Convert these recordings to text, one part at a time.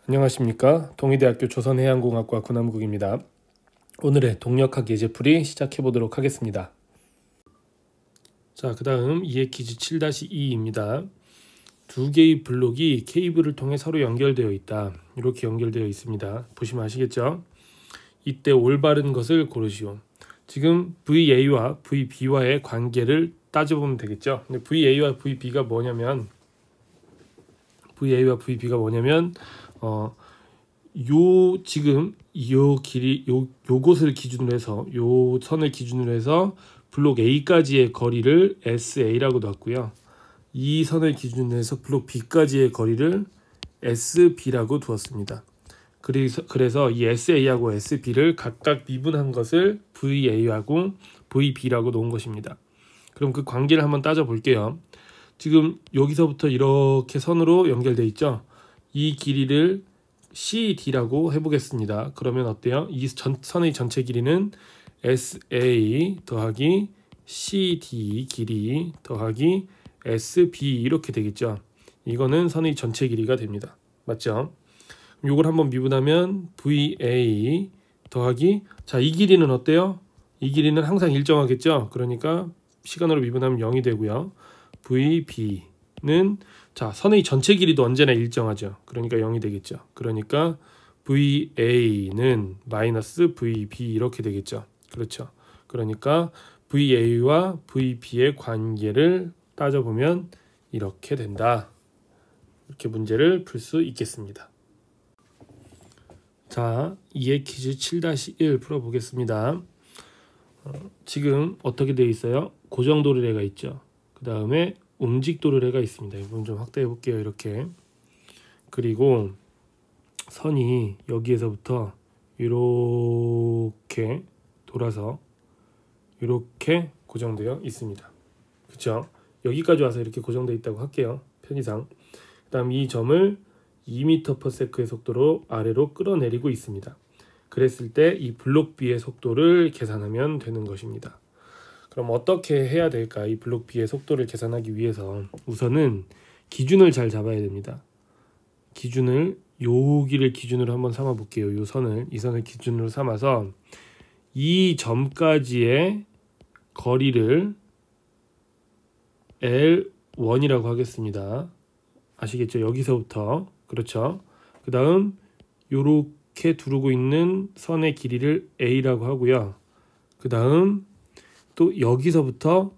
안녕하십니까. 동의대학교 조선해양공학과 군함국입니다. 오늘의 동력학 예제풀이 시작해 보도록 하겠습니다. 자, 그 다음 이해 퀴즈 7-2입니다. 두 개의 블록이 케이블을 통해 서로 연결되어 있다. 이렇게 연결되어 있습니다. 보시면 아시겠죠? 이때 올바른 것을 고르시오. 지금 VA와 VB와의 관계를 따져보면 되겠죠. 근데 VA와 VB가 뭐냐면 지금 요 길이 요곳을 기준으로 해서 요 선을 기준으로 해서 블록 A까지의 거리를 SA라고 놨고요. 이 선을 기준으로 해서 블록 B까지의 거리를 SB라고 두었습니다. 그래서 이 SA하고 SB를 각각 미분한 것을 VA하고 VB라고 놓은 것입니다. 그럼 그 관계를 한번 따져 볼게요. 지금 여기서부터 이렇게 선으로 연결되어 있죠. 이 길이를 CD라고 해보겠습니다. 그러면 어때요? 이 선의 전체 길이는 SA 더하기 CD 길이 더하기 SB 이렇게 되겠죠. 이거는 선의 전체 길이가 됩니다. 맞죠? 이걸 한번 미분하면 VA 더하기 이 길이는 어때요? 이 길이는 항상 일정하겠죠. 그러니까 시간으로 미분하면 0이 되고요. VB는 선의 전체 길이도 언제나 일정하죠. 그러니까 0이 되겠죠. 그러니까 VA는 마이너스 VB 이렇게 되겠죠. 그렇죠. 그러니까 VA와 VB의 관계를 따져보면 이렇게 된다. 이렇게 문제를 풀 수 있겠습니다. 자, 이해 퀴즈 7-1 풀어보겠습니다. 지금 어떻게 되어 있어요? 고정도르래가 있죠. 그 다음에 움직도르래가 있습니다. 이 부분 좀 확대해 볼게요. 이렇게. 그리고 선이 여기에서부터 이렇게 돌아서 이렇게 고정되어 있습니다. 그렇죠? 여기까지 와서 이렇게 고정되어 있다고 할게요. 편의상. 그 다음 이 점을 2m/s의 속도로 아래로 끌어내리고 있습니다. 그랬을 때 이 블록 B의 속도를 계산하면 되는 것입니다. 그럼 어떻게 해야 될까? 이 블록 B의 속도를 계산하기 위해서 우선은 기준을 잘 잡아야 됩니다. 기준을 여기를 기준으로 한번 삼아 볼게요. 이 선을 기준으로 삼아서 이 점까지의 거리를 L1이라고 하겠습니다. 아시겠죠? 여기서부터. 그렇죠? 그 다음 요렇게 두르고 있는 선의 길이를 A라고 하고요. 그 다음 또 여기서부터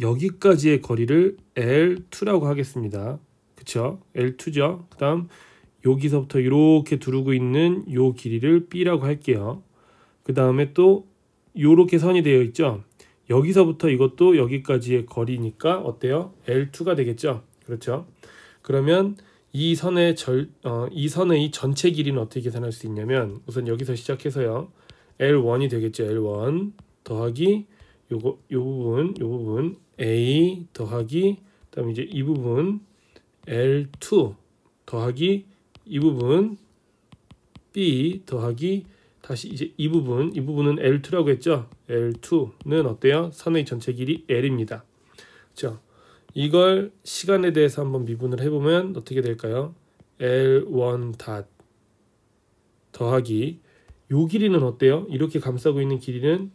여기까지의 거리를 L2라고 하겠습니다. 그쵸? L2죠. 그 다음 여기서부터 이렇게 두르고 있는 요 길이를 B라고 할게요. 그 다음에 또 요렇게 선이 되어 있죠. 여기서부터 이것도 여기까지의 거리니까 어때요? L2가 되겠죠. 그렇죠? 그러면 이 선의 전체 길이는 어떻게 계산할 수 있냐면 우선 여기서 시작해서요. L1이 되겠죠. L1 더하기 요 부분 A 더하기 그다음에 이제 이 부분 L2 더하기 이 부분 B 더하기 다시 이제 이 부분은 L2라고 했죠. L2는 어때요? 선의 전체 길이 L입니다. 그렇죠? 이걸 시간에 대해서 한번 미분을 해보면 어떻게 될까요? L1 닷 더하기 요 길이는 어때요? 이렇게 감싸고 있는 길이는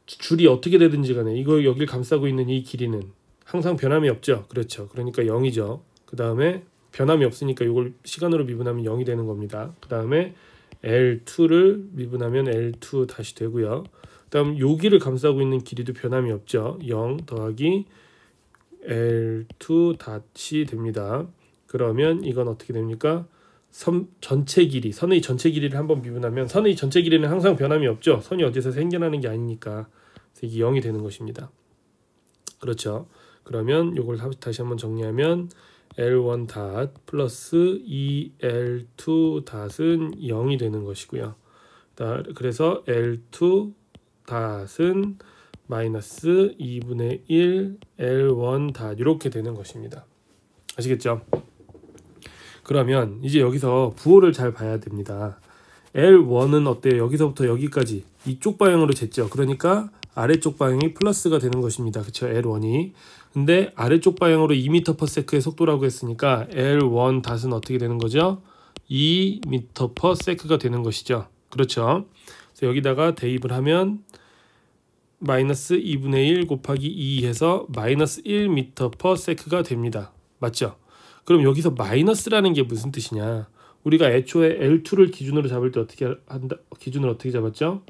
줄이 어떻게 되든지 간에 이걸 여길 감싸고 있는 이 길이는 항상 변함이 없죠. 그렇죠. 그러니까 0이죠. 그 다음에 변함이 없으니까 이걸 시간으로 미분하면 0이 되는 겁니다. 그 다음에 L2를 미분하면 L2 다시 되고요. 그 다음 여기를 감싸고 있는 길이도 변함이 없죠. 0 더하기 L2 닷이 됩니다. 그러면 이건 어떻게 됩니까? 선의 전체 길이를 한번 미분하면 선의 전체 길이는 항상 변함이 없죠. 선이 어디서 생겨나는 게 아니니까 이게 0이 되는 것입니다. 그렇죠. 그러면 이걸 다시 한번 정리하면 L1 닷 플러스 2L2 닷은 0이 되는 것이고요. 그래서 L2 닷은 마이너스 2분의 1 L1 닷 이렇게 되는 것입니다. 아시겠죠? 그러면 이제 여기서 부호를 잘 봐야 됩니다. L1은 어때요? 여기서부터 여기까지 이쪽 방향으로 쟀죠. 그러니까 아래쪽 방향이 플러스가 되는 것입니다. 그쵸? L1이. 근데 아래쪽 방향으로 2m/s의 속도라고 했으니까 L1 닷은 어떻게 되는 거죠? 2m/s가 되는 것이죠. 그렇죠? 그래서 여기다가 대입을 하면 마이너스 2분의 1 곱하기 2 해서 마이너스 1m/s가 됩니다. 맞죠? 그럼 여기서 마이너스라는 게 무슨 뜻이냐? 우리가 애초에 L2를 기준으로 잡을 때 기준을 어떻게 잡았죠?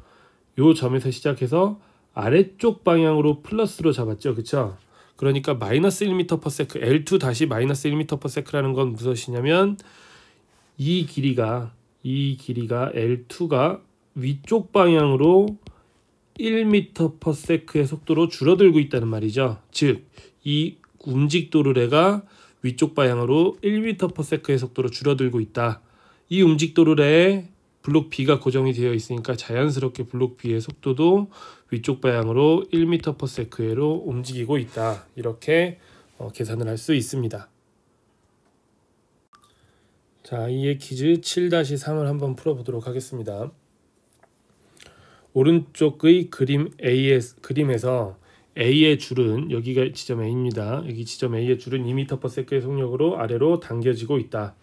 요 점에서 시작해서 아래쪽 방향으로 플러스로 잡았죠. 그쵸? 그러니까 마이너스 1m/s L2 다시 마이너스 1m/s라는 건 무슨 뜻이냐면 이 길이가 L2가 위쪽 방향으로 1m/s의 속도로 줄어들고 있다는 말이죠. 즉, 이 움직도르래가 위쪽 방향으로 1m/s의 속도로 줄어들고 있다. 이 움직도르래에 블록 B가 고정이 되어 있으니까 자연스럽게 블록 B의 속도도 위쪽 방향으로 1m/s로 움직이고 있다. 이렇게 계산을 할 수 있습니다. 자, 이의 퀴즈 7-3을 한번 풀어보도록 하겠습니다. 오른쪽의 그림에서 A의 줄은 여기가 지점 A입니다. 여기 지점 A의 줄은 2m/s의 속력으로 아래로 당겨지고 있다.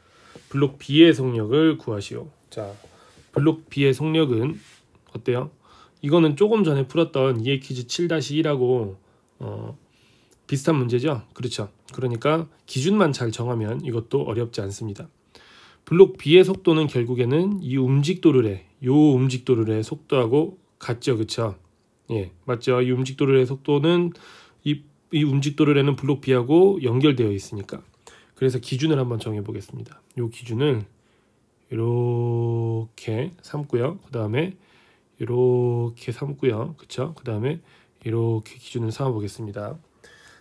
블록 B의 속력을 구하시오. 자, 블록 B의 속력은 어때요? 이거는 조금 전에 풀었던 이의 퀴즈 7-1하고 비슷한 문제죠. 그렇죠. 그러니까 기준만 잘 정하면 이것도 어렵지 않습니다. 블록 B의 속도는 결국에는 이 움직도르의 속도하고 같죠. 그쵸? 예, 맞죠. 이 움직도르의 속도는 이 움직도르에는 블록 B하고 연결되어 있으니까. 그래서 기준을 한번 정해 보겠습니다. 이 기준을 이렇게 삼고요. 그 다음에 이렇게 삼고요. 그쵸? 그 다음에 이렇게 기준을 삼아 보겠습니다.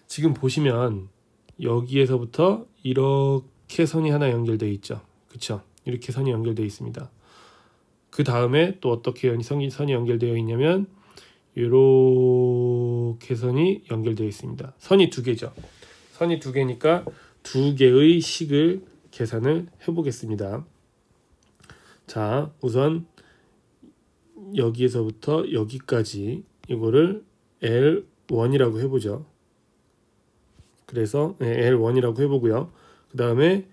지금 보시면 여기에서부터 이렇게 선이 하나 연결되어 있죠. 그쵸? 이렇게 선이 연결되어 있습니다. 그 다음에 또 어떻게 선이 연결되어 있냐면 이렇게 선이 연결되어 있습니다. 선이 두 개죠. 선이 두 개니까 두 개의 식을 계산을 해보겠습니다. 자, 우선 여기에서부터 여기까지 이거를 L1이라고 해보죠. 그래서 L1이라고 해보고요. 그 다음에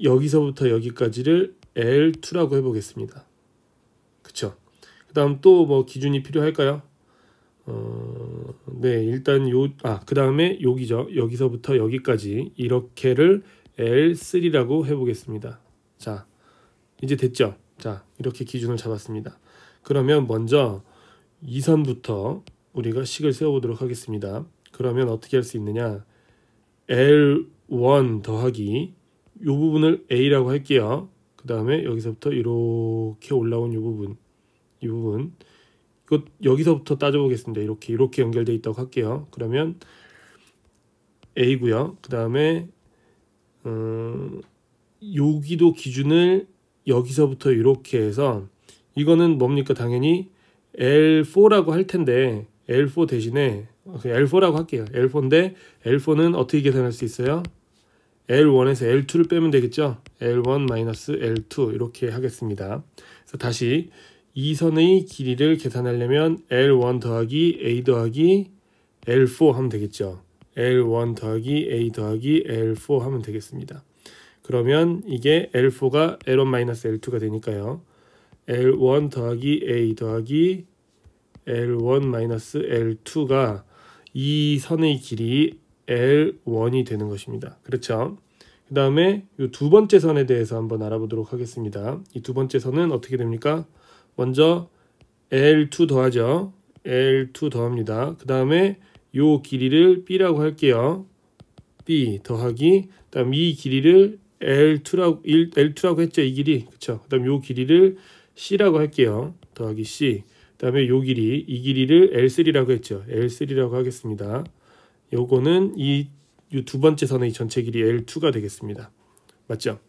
여기서부터 여기까지를 L2라고 해보겠습니다. 그쵸? 그 다음 또 뭐 기준이 필요할까요? 네, 일단 그 다음에 여기죠. 여기서부터 여기까지 이렇게를 L3라고 해보겠습니다. 자, 이제 됐죠? 자, 이렇게 기준을 잡았습니다. 그러면 먼저 이 선부터 우리가 식을 세워보도록 하겠습니다. 그러면 어떻게 할 수 있느냐? L1 더하기 이 부분을 A라고 할게요. 그 다음에 여기서부터 이렇게 올라온 이 부분 이거 여기서부터 따져보겠습니다. 이렇게 연결되어 있다고 할게요. 그러면 A고요. 그 다음에 여기도 기준을 여기서부터 이렇게 해서 이거는 뭡니까? 당연히 L4라고 할 텐데 L4 대신에 L4라고 할게요. L4인데 L4는 어떻게 계산할 수 있어요? L1에서 L2를 빼면 되겠죠. L1-L2 이렇게 하겠습니다. 그래서 다시 이 선의 길이를 계산하려면 L1 더하기 A 더하기 L4 하면 되겠죠. L1 더하기 A 더하기 L4 하면 되겠습니다. 그러면 이게 L4가 L1-L2가 되니까요. L1 더하기 A 더하기 L1-L2가 이 선의 길이 L1이 되는 것입니다. 그렇죠? 그 다음에 이 두 번째 선에 대해서 한번 알아보도록 하겠습니다. 이 두 번째 선은 어떻게 됩니까? 먼저 L2 더하죠. L2 더합니다. 그 다음에 이 길이를 B라고 할게요. B 더하기 그다음 이 길이를 L2라고 했죠. 이 길이. 그쵸? 그 다음 이 길이를 C라고 할게요. 더하기 C. 그 다음에 이 길이를 L3라고 했죠. L3라고 하겠습니다. 요거는 이 두 번째 선의 전체 길이 L2가 되겠습니다. 맞죠?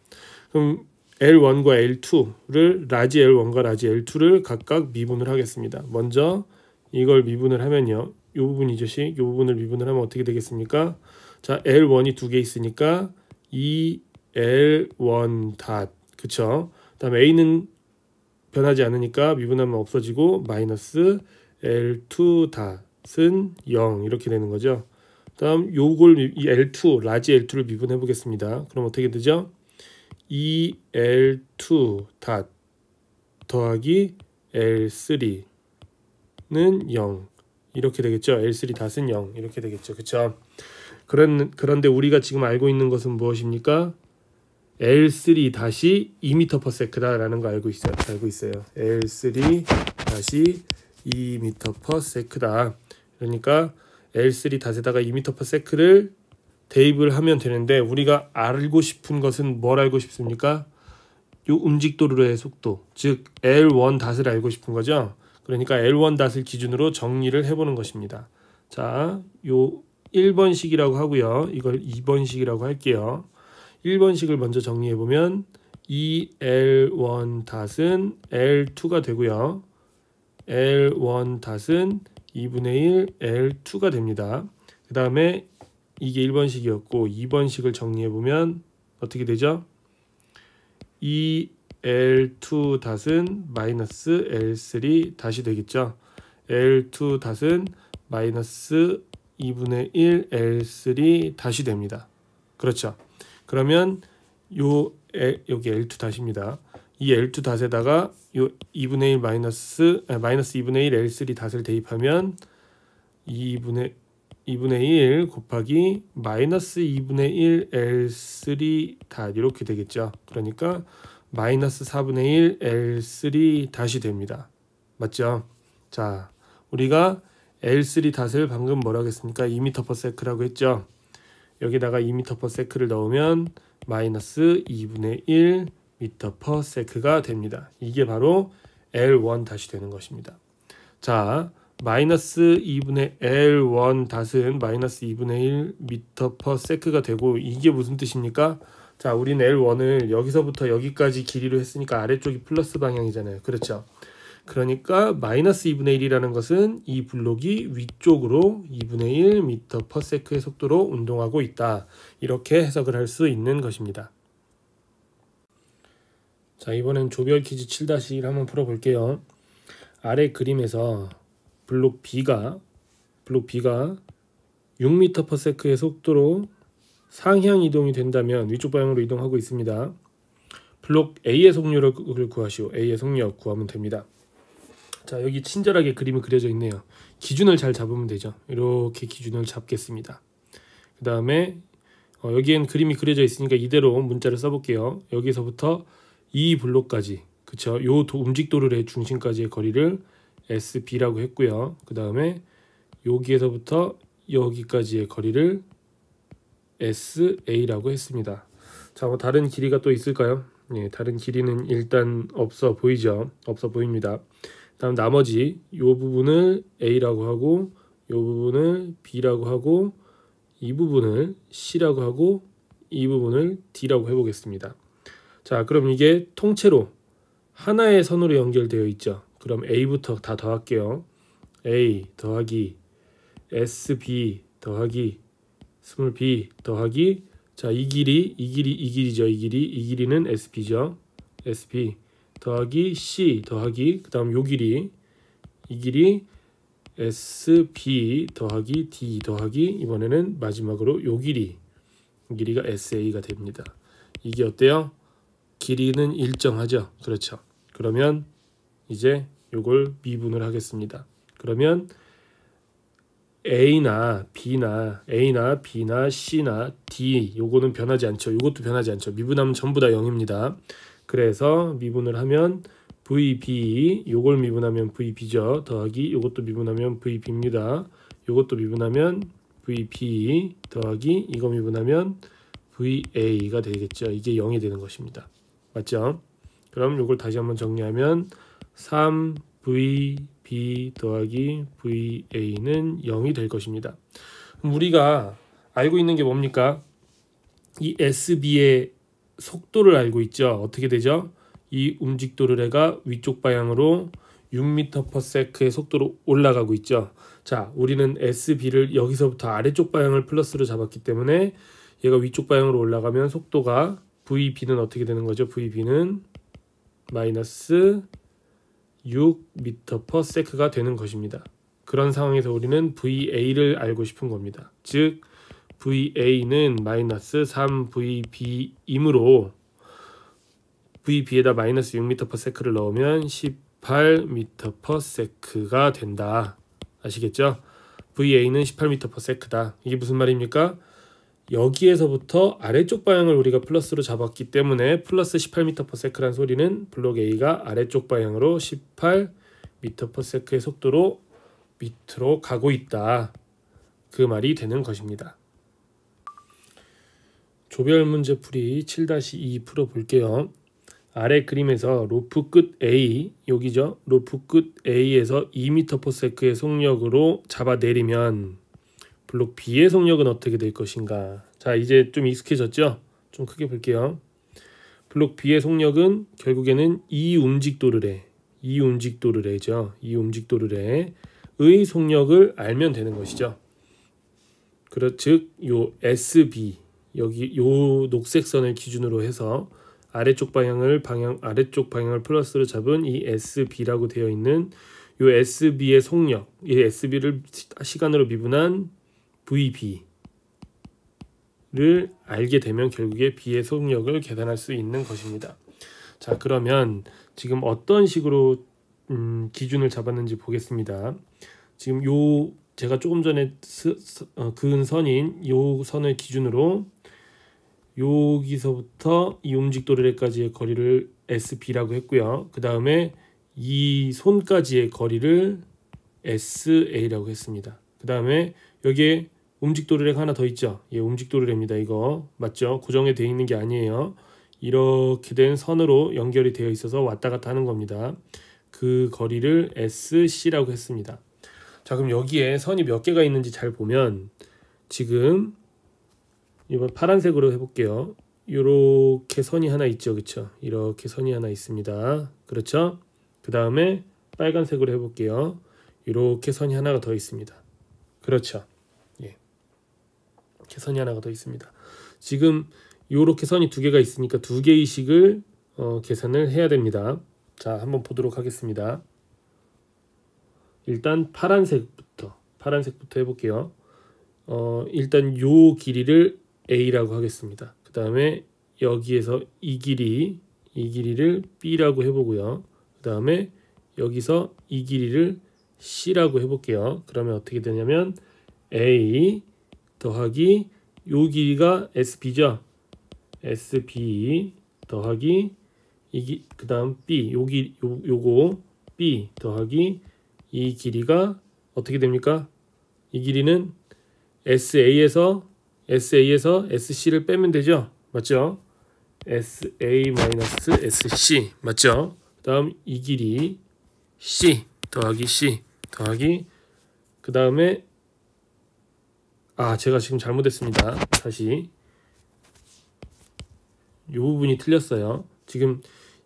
그럼 L1과 L2를 라지 L1과 라지 L2를 각각 미분을 하겠습니다. 먼저 이걸 미분을 하면요. 이 부분이죠. 이 부분을 미분을 하면 어떻게 되겠습니까? 자, L1이 두 개 있으니까 2L1 닷. 그쵸? 그 다음에 A는 변하지 않으니까 미분하면 없어지고 마이너스 L2 닷. 0 이렇게 되는 거죠. 다음 요걸 이 L2 라지 L2를 미분해 보겠습니다. 그럼 어떻게 되죠? 2L2 닷 더하기 L3는 0 이렇게 되겠죠. L3 닷은 0 이렇게 되겠죠. 그쵸? 그런데 우리가 지금 알고 있는 것은 무엇입니까? L3 다시 2m/s라는 거 알고 있어요. L3 다시 2m/s다. 그러니까 L3 닷에다가 2m/s를 대입을 하면 되는데 우리가 알고 싶은 것은 뭘 알고 싶습니까? 요 움직도로의 속도, 즉 L1 닷을 알고 싶은 거죠. 그러니까 L1 닷을 기준으로 정리를 해보는 것입니다. 자, 요 1번식이라고 하고요. 이걸 2번식이라고 할게요. 1번식을 먼저 정리해보면 이 L1 닷은 L2가 되고요. L1 닷은 2분의 1 L2가 됩니다. 그 다음에 이게 1번식이었고 2번식을 정리해보면 어떻게 되죠? 이 L2 닷은 마이너스 L3 닷이 되겠죠. L2 닷은 마이너스 2분의 1 L3 닷이 됩니다. 그렇죠. 그러면 여기 L2 닷입니다. 이 L2 닷에다가 요 2분의 1 마이너스 2분의 1 L3 닷을 대입하면 2분의 1 곱하기 마이너스 2분의 1 L3 닷 이렇게 되겠죠. 그러니까 마이너스 4분의 1 L3 닷이 됩니다. 맞죠? 자, 우리가 L3 닷을 방금 뭐라고 했습니까? 2m/s라고 했죠. 여기다가 2m/s를 넣으면 마이너스 2분의 1 m/s가 됩니다. 이게 바로 L1 닷이 되는 것입니다. 자, 마이너스 2분의 L1 닷은 마이너스 2분의 1 m/s가 되고 이게 무슨 뜻입니까? 자, 우리는 L1을 여기서부터 여기까지 길이로 했으니까 아래쪽이 플러스 방향이잖아요. 그렇죠? 그러니까 마이너스 2분의 1이라는 것은 이 블록이 위쪽으로 2분의 1 m/s의 속도로 운동하고 있다. 이렇게 해석을 할 수 있는 것입니다. 자, 이번엔 조별 퀴즈 7-1 한번 풀어볼게요. 아래 그림에서 블록 B가 6m/s의 속도로 상향 이동이 된다면 위쪽 방향으로 이동하고 있습니다. 블록 A의 속력을 구하시오. A의 속력 구하면 됩니다. 자, 여기 친절하게 그림이 그려져 있네요. 기준을 잘 잡으면 되죠. 이렇게 기준을 잡겠습니다. 그 다음에 여기엔 그림이 그려져 있으니까 이대로 문자를 써볼게요. 여기서부터 이 블록까지, 그쵸? 요 움직도로의 중심까지의 거리를 SB라고 했고요. 그 다음에 여기에서부터 여기까지의 거리를 SA라고 했습니다. 자, 뭐 다른 길이가 또 있을까요? 네, 다른 길이는 일단 없어 보이죠? 없어 보입니다. 다음 나머지 이 부분을 A라고 하고 이 부분을 B라고 하고 이 부분을 C라고 하고 이 부분을 D라고 해보겠습니다. 자, 그럼 이게 통째로 하나의 선으로 연결되어 있죠. 그럼 A부터 다 더할게요. A 더하기 SB 더하기 스몰 b 더하기 자, 이 길이죠. 이 길이는 SB죠. SB 더하기 C 더하기 그 다음 요 길이 이 길이 SB 더하기 D 더하기 이번에는 마지막으로 요 길이가 SA가 됩니다. 이게 어때요? 길이는 일정하죠. 그렇죠. 그러면 이제 요걸 미분을 하겠습니다. 그러면 A나 B나 C나 D 요거는 변하지 않죠. 요것도 변하지 않죠. 미분하면 전부 다 0입니다. 그래서 미분을 하면 VB 요걸 미분하면 VB죠. 더하기 요것도 미분하면 VB입니다. 요것도 미분하면 VB 더하기 이거 미분하면 VA가 되겠죠. 이게 0이 되는 것입니다. 맞죠? 그럼 요걸 다시 한번 정리하면 3VB 더하기 VA는 0이 될 것입니다. 그럼 우리가 알고 있는 게 뭡니까? 이 SB의 속도를 알고 있죠. 어떻게 되죠? 이 움직도르래가 위쪽 방향으로 6m/s의 속도로 올라가고 있죠. 자, 우리는 SB를 여기서부터 아래쪽 방향을 플러스로 잡았기 때문에 얘가 위쪽 방향으로 올라가면 속도가 VB는 어떻게 되는 거죠? VB는 마이너스 6m/s가 되는 것입니다. 그런 상황에서 우리는 VA를 알고 싶은 겁니다. 즉 VA는 마이너스 3VB이므로 VB에다 마이너스 6m/s를 넣으면 18m/s가 된다. 아시겠죠? VA는 18m/s다. 이게 무슨 말입니까? 여기에서부터 아래쪽 방향을 우리가 플러스로 잡았기 때문에 플러스 18m/s라는 소리는 블록 A가 아래쪽 방향으로 18m/s의 속도로 밑으로 가고 있다. 그 말이 되는 것입니다. 조별 문제풀이 7-2 풀어볼게요. 아래 그림에서 로프 끝 A, 여기죠. 로프 끝 A에서 2m/s의 속력으로 잡아내리면 블록 B의 속력은 어떻게 될 것인가. 자, 이제 좀 익숙해졌죠? 좀 크게 볼게요. 블록 B의 속력은 결국에는 이 움직도르래죠. 이 움직도르래의 속력을 알면 되는 것이죠. 즉, 요 SB, 여기 요 녹색 선을 기준으로 해서 아래쪽 방향을 플러스로 잡은 이 SB라고 되어 있는 요 SB의 속력, 이 SB를 시간으로 미분한 VB를 알게 되면 결국에 B의 속력을 계산할 수 있는 것입니다. 자, 그러면 지금 어떤 식으로 기준을 잡았는지 보겠습니다. 지금 요 제가 조금 전에 그은 선인 요 선을 기준으로 여기서부터 이 움직도르래까지의 거리를 SB라고 했고요. 그 다음에 이 손까지의 거리를 SA라고 했습니다. 그 다음에 여기에 움직도르래가 하나 더 있죠. 예, 움직도르래입니다. 이거 맞죠? 고정이 되어 있는 게 아니에요. 이렇게 된 선으로 연결이 되어 있어서 왔다 갔다 하는 겁니다. 그 거리를 SC라고 했습니다. 자, 그럼 여기에 선이 몇 개가 있는지 잘 보면 지금 이번 파란색으로 해볼게요. 이렇게 선이 하나 있죠, 그렇죠? 이렇게 선이 하나 있습니다. 그렇죠? 그 다음에 빨간색으로 해볼게요. 이렇게 선이 하나가 더 있습니다. 그렇죠? 예, 이렇게 선이 하나가 더 있습니다. 지금 이렇게 선이 두 개가 있으니까 두 개의 식을 계산을 해야 됩니다. 자, 한번 보도록 하겠습니다. 일단 파란색부터 해볼게요. 일단 요 길이를 A라고 하겠습니다. 그 다음에 여기에서 이 길이를 B라고 해보고요. 그 다음에 여기서 이 길이를 C라고 해볼게요. 그러면 어떻게 되냐면 A 더하기 요 길이가 SB죠. SB 더하기 그 다음 B 요거 B 더하기 이 길이가 어떻게 됩니까? 이 길이는 SA에서 SC를 빼면 되죠. 맞죠? SA-SC 맞죠? 그 다음 이 길이 C 더하기 그 다음에 제가 지금 잘못했습니다. 다시 이 부분이 틀렸어요. 지금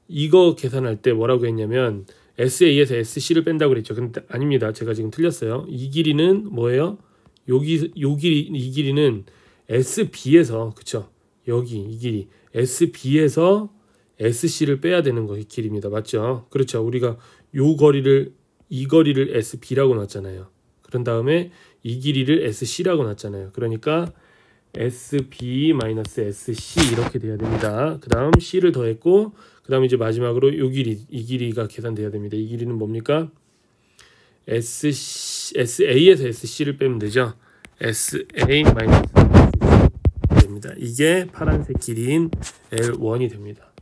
이거 계산할 때 뭐라고 했냐면 SA에서 SC를 뺀다고 그랬죠. 근데 아닙니다. 제가 지금 틀렸어요. 이 길이는 뭐예요? 이 길이는 SB에서, 그쵸? 여기 이 길이 SB에서 SC를 빼야 되는 거 길입니다. 맞죠? 그렇죠. 우리가 이 거리를 SB라고 놨잖아요. 그런 다음에 이 길이를 SC라고 놨잖아요. 그러니까 SB-SC 이렇게 돼야 됩니다. 그 다음 C를 더했고 그 다음 이제 마지막으로 이 길이가 계산돼야 됩니다. 이 길이는 뭡니까? SA에서 SC를 빼면 되죠. SA-SC 됩니다. 이게 파란색 길이인 L1이 됩니다.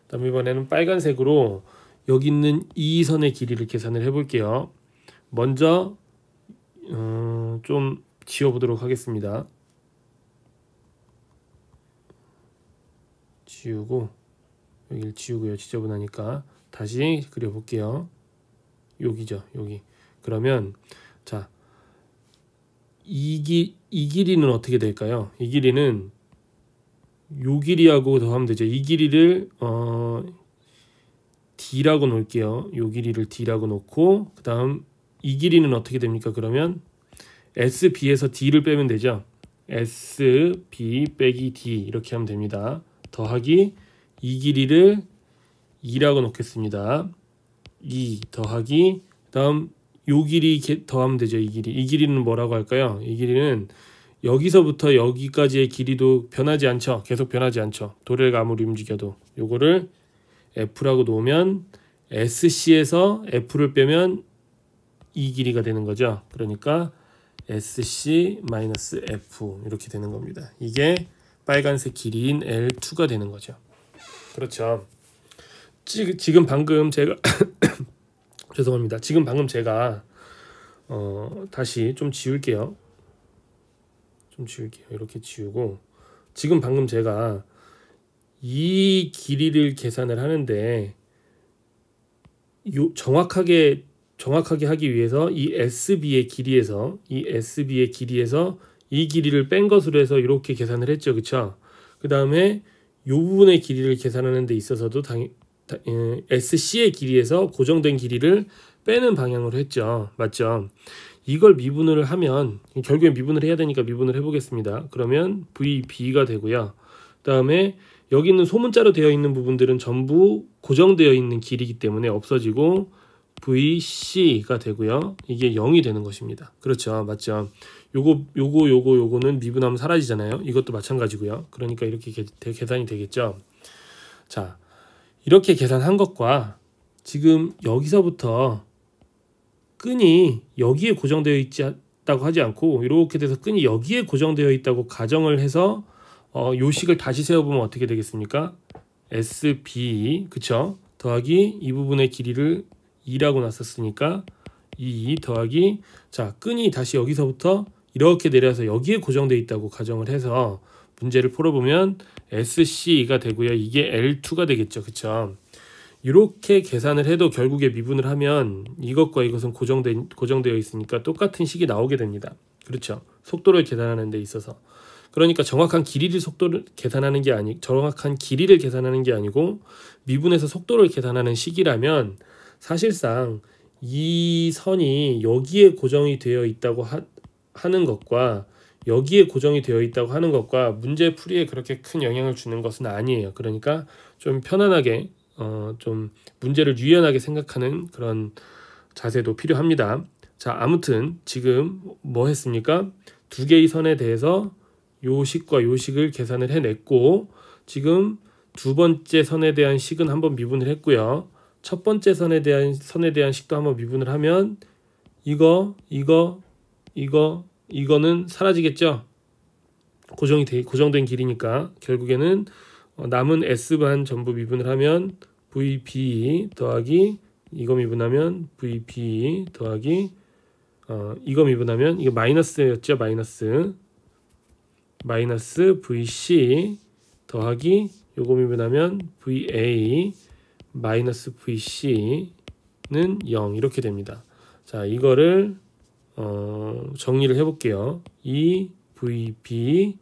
다음 이번에는 빨간색으로 여기 있는 이 선의 길이를 계산을 해볼게요. 먼저 좀 지워보도록 하겠습니다. 여기를 지우고요. 지저분하니까 다시 그려볼게요. 여기죠. 여기. 그러면 자, 이 길이는 어떻게 될까요? 이 길이는 요 길이하고 더하면 되죠. 이 길이를 D라고 놓을게요. 요 길이를 D라고 놓고 그 다음 이 길이는 어떻게 됩니까? 그러면 SB에서 D를 빼면 되죠. SB 빼기 D 이렇게 하면 됩니다. 더하기 이 길이를 2라고 놓겠습니다. 2 더하기 그 다음 요 길이 더하면 되죠. 이 길이는 뭐라고 할까요? 이 길이는 여기서부터 여기까지의 길이도 변하지 않죠. 계속 변하지 않죠. 도래가 아무리 움직여도 요거를 F라고 놓으면 SC에서 F를 빼면 이 길이가 되는 거죠. 그러니까 SC-F 이렇게 되는 겁니다. 이게 빨간색 길이인 L2가 되는 거죠. 그렇죠. 지금 방금 제가 죄송합니다. 지금 방금 제가 다시 좀 지울게요. 이렇게 지우고 지금 방금 제가 이 길이를 계산을 하는데 정확하게 하기 위해서 이 SB의 길이에서 이 길이를 뺀 것으로 해서 이렇게 계산을 했죠. 그쵸? 그 다음에 이 부분의 길이를 계산하는 데 있어서도 SC의 길이에서 고정된 길이를 빼는 방향으로 했죠. 맞죠? 이걸 미분을 하면 결국엔 미분을 해야 되니까 미분을 해보겠습니다. 그러면 VB가 되고요. 그 다음에 여기 있는 소문자로 되어 있는 부분들은 전부 고정되어 있는 길이기 때문에 없어지고 VC가 되고요. 이게 0이 되는 것입니다. 그렇죠. 맞죠. 요거는 미분하면 사라지잖아요. 이것도 마찬가지고요. 그러니까 이렇게 계산이 되겠죠. 자, 이렇게 계산한 것과 지금 여기서부터 끈이 여기에 고정되어 있다고 하지 않고 이렇게 돼서 끈이 여기에 고정되어 있다고 가정을 해서 요 식을 다시 세워보면 어떻게 되겠습니까? SB 그쵸? 더하기 이 부분의 길이를 2라고 놨었으니까 2 더하기 자 끈이 다시 여기서부터 이렇게 내려서 여기에 고정되어 있다고 가정을 해서 문제를 풀어보면 SC가 되고요. 이게 L2가 되겠죠. 그쵸? 이렇게 계산을 해도 결국에 미분을 하면 이것과 이것은 고정되어 있으니까 똑같은 식이 나오게 됩니다. 그렇죠? 속도를 계산하는 데 있어서. 그러니까 정확한 길이를 계산하는 게 아니고 미분해서 속도를 계산하는 식이라면 사실상 이 선이 여기에 고정이 되어 있다고 하는 것과 여기에 고정이 되어 있다고 하는 것과 문제 풀이에 그렇게 큰 영향을 주는 것은 아니에요. 그러니까 좀 편안하게 좀 문제를 유연하게 생각하는 그런 자세도 필요합니다. 자, 아무튼 지금 뭐 했습니까? 두 개의 선에 대해서 요 식과 요 식을 계산을 해냈고 지금 두 번째 선에 대한 식은 한번 미분을 했고요. 첫 번째 선에 대한 식도 한번 미분을 하면 이거는 사라지겠죠. 고정된 길이니까 결국에는 남은 S반 전부 미분을 하면 VB 더하기 이거 미분하면 VB 더하기 이거 미분하면 이거 마이너스였죠. 마이너스 VC 더하기 요거 미분하면 VA 마이너스 VC는 0 이렇게 됩니다. 자, 이거를 정리를 해볼게요. 이 VB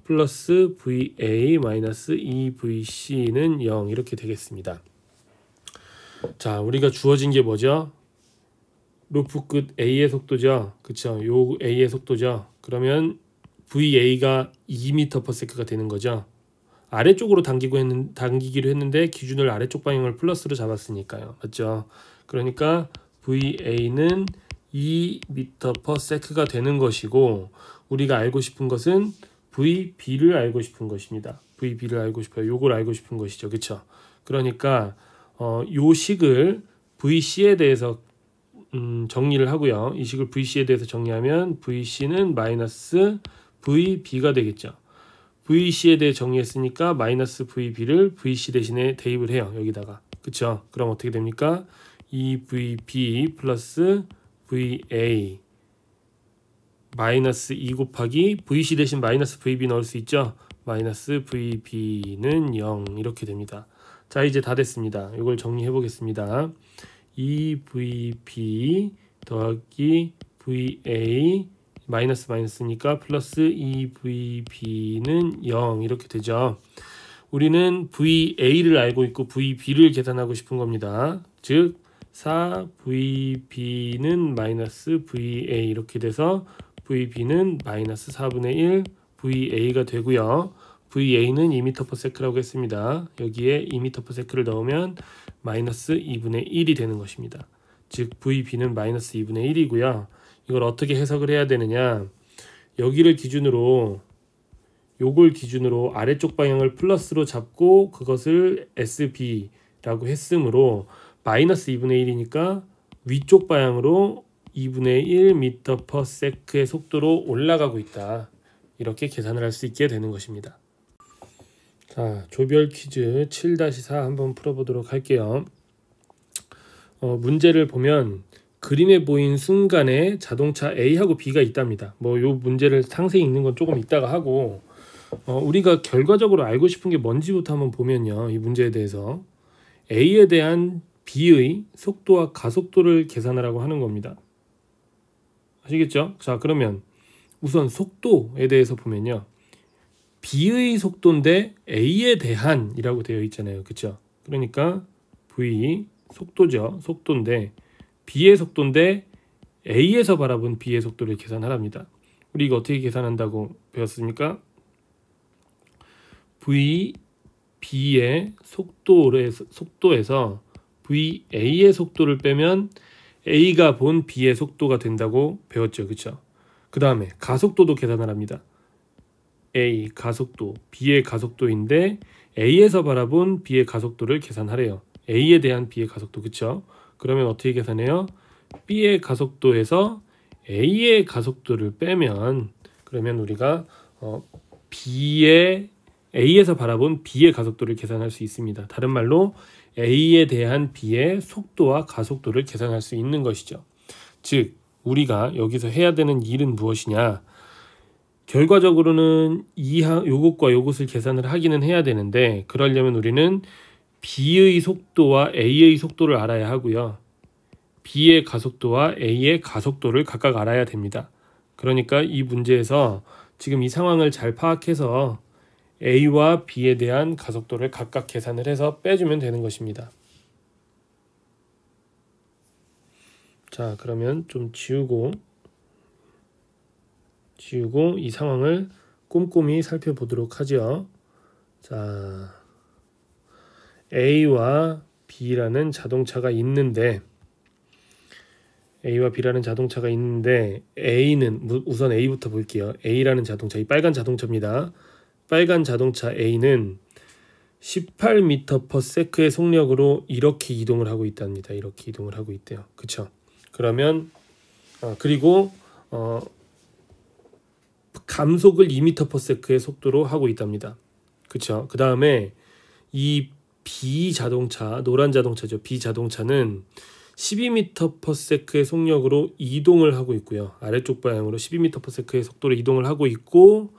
플러스 VA 마이너스 2VC는 0 이렇게 되겠습니다. 자, 우리가 주어진 게 뭐죠? 루프 끝 A의 속도죠. 그쵸? 요 A의 속도죠. 그러면 VA가 2m/s가 되는 거죠. 아래쪽으로 당기기로 했는데 기준을 아래쪽 방향을 플러스로 잡았으니까요. 맞죠? 그러니까 VA는 2m/s가 되는 것이고 우리가 알고 싶은 것은 VB를 알고 싶은 것입니다. VB를 알고 싶어요. 요걸 알고 싶은 것이죠. 그쵸? 그러니까 요 식을 VC에 대해서 정리를 하고요. 이 식을 VC에 대해서 정리하면 VC는 마이너스 VB가 되겠죠. VC에 대해 정리했으니까 마이너스 VB를 VC 대신에 대입을 해요. 여기다가. 그쵸? 그럼 어떻게 됩니까? 2VB 플러스 VA 마이너스 2 곱하기 VC 대신 마이너스 VB 넣을 수 있죠? 마이너스 VB는 0 이렇게 됩니다. 자, 이제 다 됐습니다. 이걸 정리해 보겠습니다. 2VB 더하기 VA 마이너스니까 플러스 2VB는 0 이렇게 되죠. 우리는 VA를 알고 있고 VB를 계산하고 싶은 겁니다. 즉 4VB는 마이너스 VA 이렇게 돼서 VB는 마이너스 4분의 1 VA가 되고요. VA는 2m/s라고 했습니다. 여기에 2m/s를 넣으면 마이너스 2분의 1이 되는 것입니다. 즉 VB는 마이너스 2분의 1이고요. 이걸 어떻게 해석을 해야 되느냐, 여기를 기준으로, 요걸 기준으로 아래쪽 방향을 플러스로 잡고 그것을 SB라고 했으므로 마이너스 2분의 1이니까 위쪽 방향으로 2분의 1m/s의 속도로 올라가고 있다. 이렇게 계산을 할 수 있게 되는 것입니다. 자, 조별 퀴즈 7-4 한번 풀어보도록 할게요. 문제를 보면 그림에 보인 순간에 자동차 A하고 B가 있답니다. 요 문제를 상세히 읽는 건 조금 이따가 하고, 우리가 결과적으로 알고 싶은 게 뭔지부터 한번 보면요, 이 문제에 대해서 A에 대한 B의 속도와 가속도를 계산하라고 하는 겁니다. 아시겠죠? 자, 그러면 우선 속도에 대해서 보면요, B의 속도인데 A에 대한 이라고 되어 있잖아요. 그쵸? 그러니까 V 속도죠. 속도인데 B의 속도인데 A에서 바라본 B의 속도를 계산하랍니다. 우리 이거 어떻게 계산한다고 배웠습니까? V B의 속도에서 V A의 속도를 빼면 A가 본 B의 속도가 된다고 배웠죠. 그쵸? 그 다음에 가속도도 계산을 합니다. A 가속도, B의 가속도인데 A에서 바라본 B의 가속도를 계산하래요. A에 대한 B의 가속도, 그쵸? 그러면 어떻게 계산해요? B의 가속도에서 A의 가속도를 빼면, 그러면 우리가 A에서 바라본 B의 가속도를 계산할 수 있습니다. 다른 말로 A에 대한 B의 속도와 가속도를 계산할 수 있는 것이죠. 즉 우리가 여기서 해야 되는 일은 무엇이냐, 결과적으로는 요것과 요것을 계산을 하기는 해야 되는데, 그러려면 우리는 B의 속도와 A의 속도를 알아야 하고요, B의 가속도와 A의 가속도를 각각 알아야 됩니다. 그러니까 이 문제에서 지금 이 상황을 잘 파악해서 A와 B에 대한 가속도를 각각 계산을 해서 빼주면 되는 것입니다. 자, 그러면 좀 지우고 이 상황을 꼼꼼히 살펴보도록 하죠. 자, A와 B라는 자동차가 있는데 A는 우선 A부터 볼게요. A라는 자동차, 이 빨간 자동차입니다. 빨간 자동차 A는 18m/s의 속력으로 이렇게 이동을 하고 있답니다. 이렇게 이동을 하고 있대요. 그쵸? 그러면 그리고 감속을 2m/s의 속도로 하고 있답니다. 그쵸? 그 다음에 이 B 자동차, 노란 자동차죠. B 자동차는 12m/s의 속력으로 이동을 하고 있고요. 아래쪽 방향으로 12m/s의 속도로 이동을 하고 있고,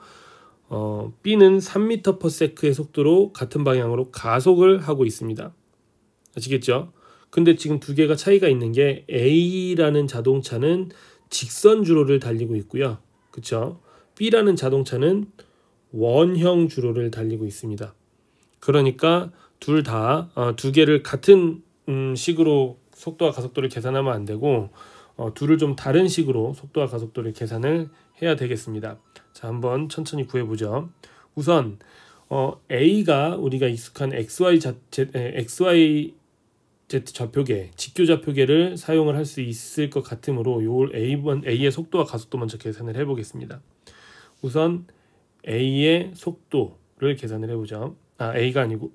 B는 3m/s의 속도로 같은 방향으로 가속을 하고 있습니다. 아시겠죠? 근데 지금 두 개가 차이가 있는 게, A라는 자동차는 직선 주로를 달리고 있고요. 그쵸? B라는 자동차는 원형 주로를 달리고 있습니다. 그러니까 두 개를 같은 식으로 속도와 가속도를 계산하면 안 되고, 둘을 좀 다른 식으로 속도와 가속도를 계산을 해야 되겠습니다. 자, 한번 천천히 구해보죠. 우선 A가 우리가 익숙한 XYZ 좌표계, 직교 좌표계를 사용을 할 수 있을 것 같으므로 요 A의 속도와 가속도 먼저 계산을 해보겠습니다. 우선 A의 속도를 계산을 해보죠. A가 아니고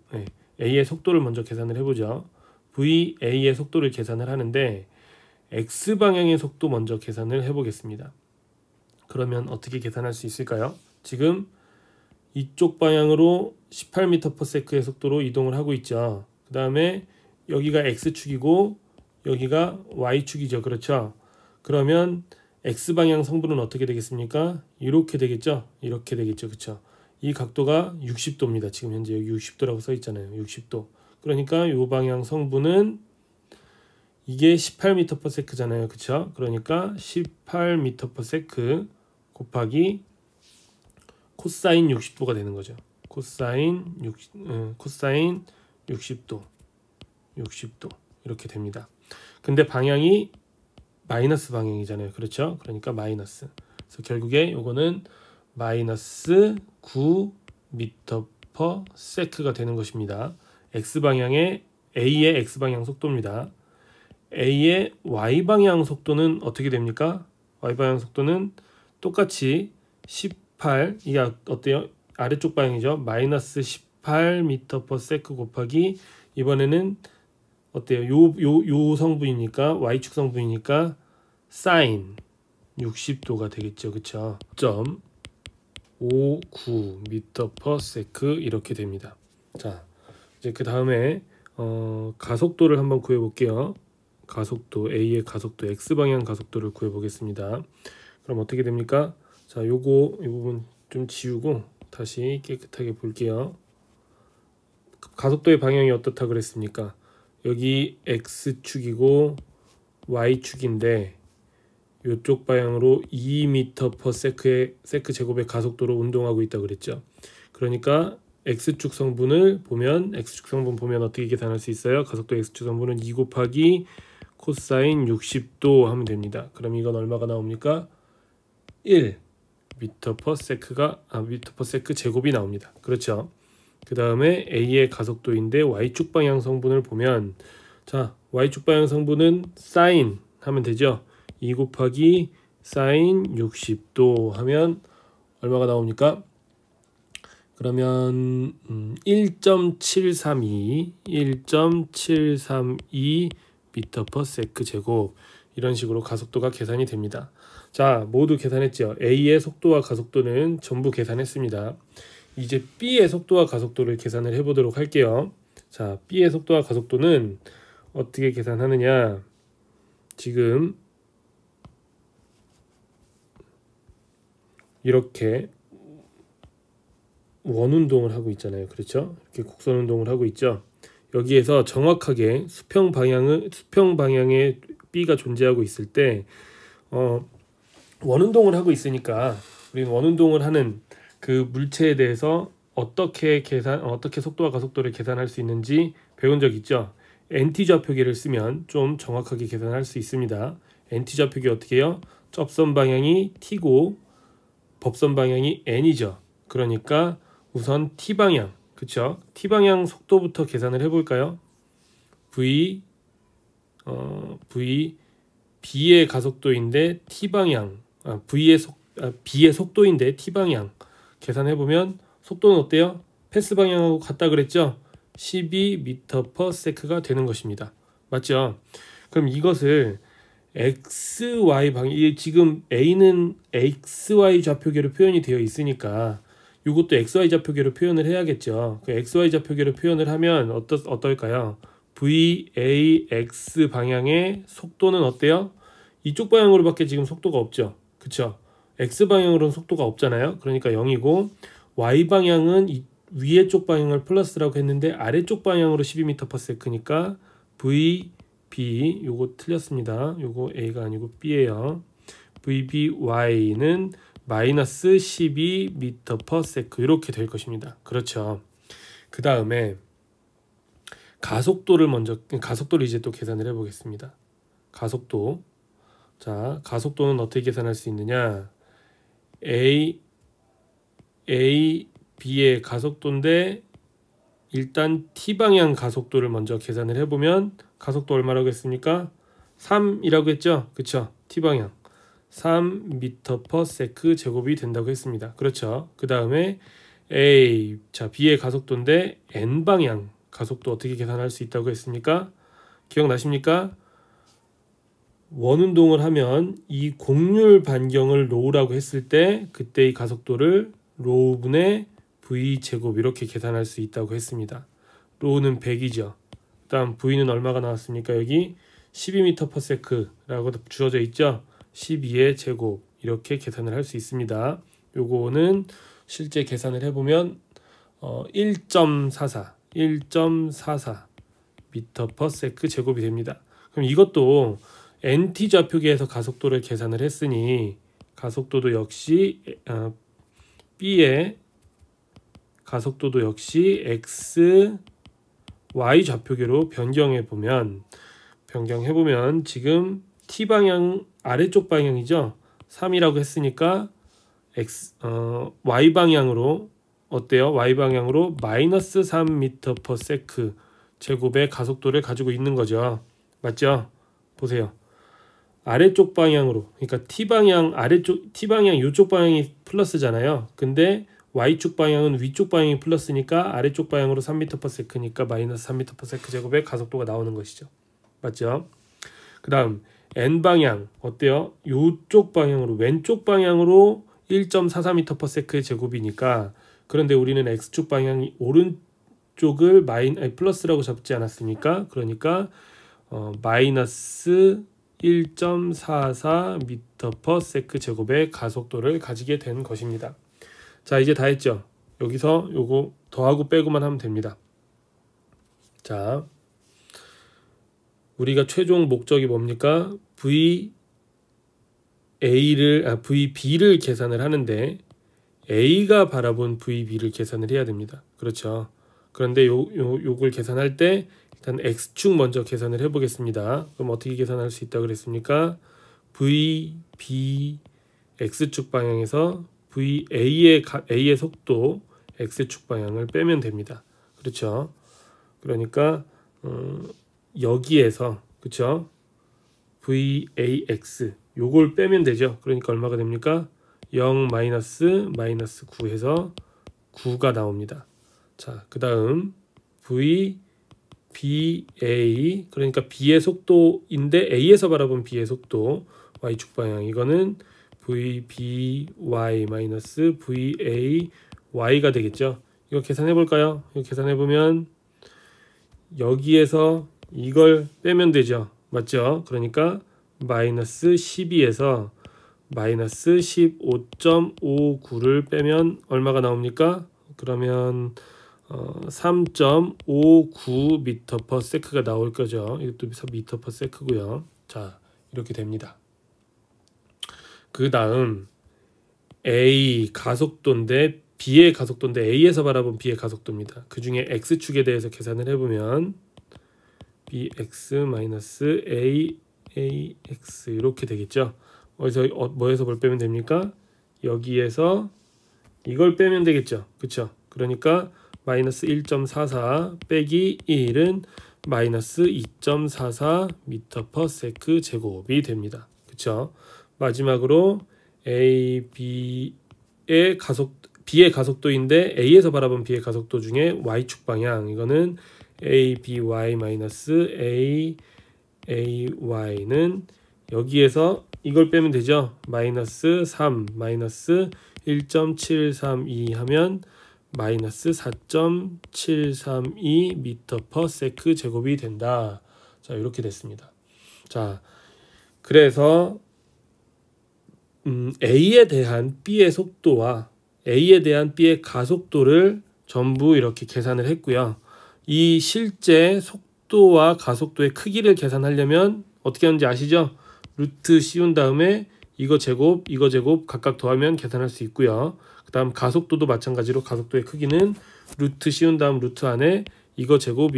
A의 속도를 먼저 계산을 해보죠. VA의 속도를 계산을 하는데 X방향의 속도 먼저 계산을 해보겠습니다. 그러면 어떻게 계산할 수 있을까요? 지금 이쪽 방향으로 18m/s의 속도로 이동을 하고 있죠. 그 다음에 여기가 X축이고 여기가 Y축이죠. 그렇죠? 그러면 X방향 성분은 어떻게 되겠습니까? 이렇게 되겠죠? 이렇게 되겠죠. 그렇죠? 이 각도가 60도입니다. 지금 현재 여기 60도라고 써 있잖아요. 60도. 그러니까 이 방향 성분은 이게 18m/s잖아요. 그쵸? 그러니까 18m/s 곱하기 코사인 60도가 되는 거죠. 코사인 60도 이렇게 됩니다. 근데 방향이 마이너스 방향이잖아요. 그렇죠? 그러니까 마이너스. 그래서 결국에 요거는 마이너스 9m/s가 되는 것입니다. X방향의 A의 X방향 속도입니다. A의 Y방향 속도는 어떻게 됩니까? Y방향 속도는 똑같이 18, 이게 어때요? 아래쪽 방향이죠. 마이너스 18m/s 곱하기 이번에는 어때요? 요 성분이니까 Y축 성분이니까 사인 60도가 되겠죠. 그쵸? 0.59m/s 이렇게 됩니다. 자, 이제 그 다음에 가속도를 한번 구해 볼게요. 가속도 A의 가속도 X방향 가속도를 구해 보겠습니다. 그럼 어떻게 됩니까? 자, 이 부분 좀 지우고 다시 깨끗하게 볼게요. 가속도의 방향이 어떻다 그랬습니까? 여기 X축이고 Y축인데 이쪽 방향으로 2m/s 제곱의 가속도로 운동하고 있다 그랬죠. 그러니까 X축 성분을 보면 어떻게 계산할 수 있어요? 가속도 X축 성분은 2 곱하기 코사인 60도 하면 됩니다. 그럼 이건 얼마가 나옵니까? 1 m/s 제곱이 나옵니다. 그렇죠? 그 다음에 A의 가속도인데 Y축 방향 성분을 보면, 자, Y축 방향 성분은 사인 하면 되죠. 2 곱하기 사인 60도 하면 얼마가 나옵니까? 그러면 1.732 m/s 제곱, 이런 식으로 가속도가 계산이 됩니다. 자, 모두 계산했죠. A의 속도와 가속도는 전부 계산했습니다. 이제 B의 속도와 가속도를 계산을 해보도록 할게요. 자, B의 속도와 가속도는 어떻게 계산하느냐? 지금 이렇게 원운동을 하고 있잖아요. 그렇죠? 이렇게 곡선 운동을 하고 있죠. 여기에서 정확하게 수평 방향에 B가 존재하고 있을 때 원운동을 하고 있으니까 우리는 원운동을 하는 그 물체에 대해서 어떻게 속도와 가속도를 계산할 수 있는지 배운 적 있죠? NT 좌표계를 쓰면 좀 정확하게 계산할 수 있습니다. NT 좌표계 어떻게 해요? 접선 방향이 T고 법선 방향이 N이죠. 그러니까 우선 T방향, 그쵸? T방향 속도부터 계산을 해볼까요? B의 가속도인데 T방향, B의 속도인데 T방향 계산해보면 속도는 어때요? 패스 방향하고 같다 그랬죠? 12m/s가 되는 것입니다. 맞죠? 그럼 이것을 XY 방향, 지금 A는 XY 좌표계로 표현이 되어 있으니까 이것도 XY 좌표계로 표현을 해야겠죠. 그 XY 좌표계로 표현을 하면 어떨까요? VAX 방향의 속도는 어때요? 이쪽 방향으로밖에 지금 속도가 없죠. 그쵸? X 방향으로는 속도가 없잖아요. 그러니까 0이고 Y 방향은 위에 쪽 방향을 플러스라고 했는데 아래쪽 방향으로 12m/s니까 VB, 요거 틀렸습니다. 요거 A가 아니고 B예요. VBY는 마이너스 12m/s 이렇게 될 것입니다. 그렇죠. 그 다음에 가속도를 이제 또 계산을 해보겠습니다. 가속도. 자, 가속도는 어떻게 계산할 수 있느냐? B의 가속도인데 일단 T방향 가속도를 먼저 계산을 해보면 가속도 얼마라고 했습니까? 3이라고 했죠? 그쵸? T방향 3m/s 제곱이 된다고 했습니다. 그렇죠? 그 다음에 B의 가속도인데 N방향 가속도 어떻게 계산할 수 있다고 했습니까? 기억나십니까? 원운동을 하면 이 곡률 반경을 로우라고 했을 때 그때 이 가속도를 로우분의 V제곱 이렇게 계산할 수 있다고 했습니다. 로우는 100이죠. 다음 V는 얼마가 나왔습니까? 여기 12m/s라고 주어져 있죠. 12의 제곱 이렇게 계산을 할 수 있습니다. 요거는 실제 계산을 해보면 1.44 m/s 제곱이 됩니다. 그럼 이것도 NT 좌표계에서 가속도를 계산을 했으니 가속도도 역시 B의 가속도도 역시 X, Y 좌표계로 변경해보면 지금 T방향 아래쪽 방향이죠. 3이라고 했으니까 Y방향으로 어때요? Y방향으로 마이너스 3m/s 제곱의 가속도를 가지고 있는 거죠. 맞죠? 보세요. 아래쪽 방향으로, 그러니까 T방향 아래쪽, T방향 이쪽 방향이 플러스잖아요. 근데 Y축 방향은 위쪽 방향이 플러스니까 아래쪽 방향으로 3m/s니까 마이너스 3m/s 제곱의 가속도가 나오는 것이죠. 맞죠? 그 다음 N방향 어때요? 이쪽 방향으로, 왼쪽 방향으로 1.44m/s의 제곱이니까, 그런데 우리는 X축 방향이 오른쪽을 플러스라고 잡지 않았습니까? 그러니까 마이너스 1.44m/s 제곱의 가속도를 가지게 된 것입니다. 자, 이제 다 했죠? 여기서 요거 더하고 빼고만 하면 됩니다. 자, 우리가 최종 목적이 뭡니까? VB를 계산을 하는데 A가 바라본 VB를 계산을 해야 됩니다. 그렇죠? 그런데 요걸 계산할 때 일단 X축 먼저 계산을 해보겠습니다. 그럼 어떻게 계산할 수 있다고 그랬습니까? VB X축 방향에서 A의 속도 X축 방향을 빼면 됩니다. 그렇죠? 그러니까 여기에서, 그렇죠? VAX 요걸 빼면 되죠. 그러니까 얼마가 됩니까? 0 마이너스 9 해서 9가 나옵니다. 자, 그 다음 VBA, 그러니까 B의 속도인데 A에서 바라본 B의 속도 Y축 방향, 이거는 VBY 마이너스 VAY가 되겠죠. 이거 계산해 볼까요? 이거 계산해 보면 여기에서 이걸 빼면 되죠. 맞죠? 그러니까 마이너스 12에서 마이너스 15.59를 빼면 얼마가 나옵니까? 그러면 3.59m/s가 나올 거죠. 이것도 m/s고요. 자, 이렇게 됩니다. 그 다음 A 가속도인데 B의 가속도인데 A에서 바라본 B의 가속도입니다. 그 중에 X축에 대해서 계산을 해보면 BX-AAX 이렇게 되겠죠. 어디서 뭐에서 뭘 빼면 됩니까? 여기에서 이걸 빼면 되겠죠. 그쵸? 그러니까 마이너스 1.44 빼기 1은 마이너스 2.44m/s 제곱이 됩니다. 그쵸? 마지막으로 B의 가속도인데 A에서 바라본 B의 가속도 중에 Y축 방향, 이거는 ABY 마이너스 AAY는 여기에서 이걸 빼면 되죠. 마이너스 3 마이너스 1.732 하면 마이너스 4.732m/s 제곱이 된다. 자, 이렇게 됐습니다. 자, 그래서 A에 대한 B의 속도와 A에 대한 B의 가속도를 전부 이렇게 계산을 했고요. 이 실제 속도와 가속도의 크기를 계산하려면 어떻게 하는지 아시죠? 루트 씌운 다음에 이거 제곱 각각 더하면 계산할 수 있고요. 그 다음 가속도도 마찬가지로 가속도의 크기는 루트 씌운 다음 루트 안에 이거 제곱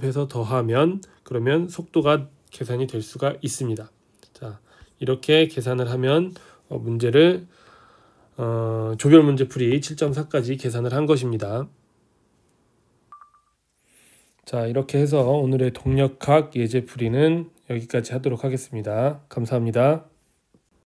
해서 더하면, 그러면 속도가 계산이 될 수가 있습니다. 자, 이렇게 계산을 하면 문제를 조별 문제 풀이 7.4까지 계산을 한 것입니다. 자, 이렇게 해서 오늘의 동력학 예제풀이는 여기까지 하도록 하겠습니다. 감사합니다.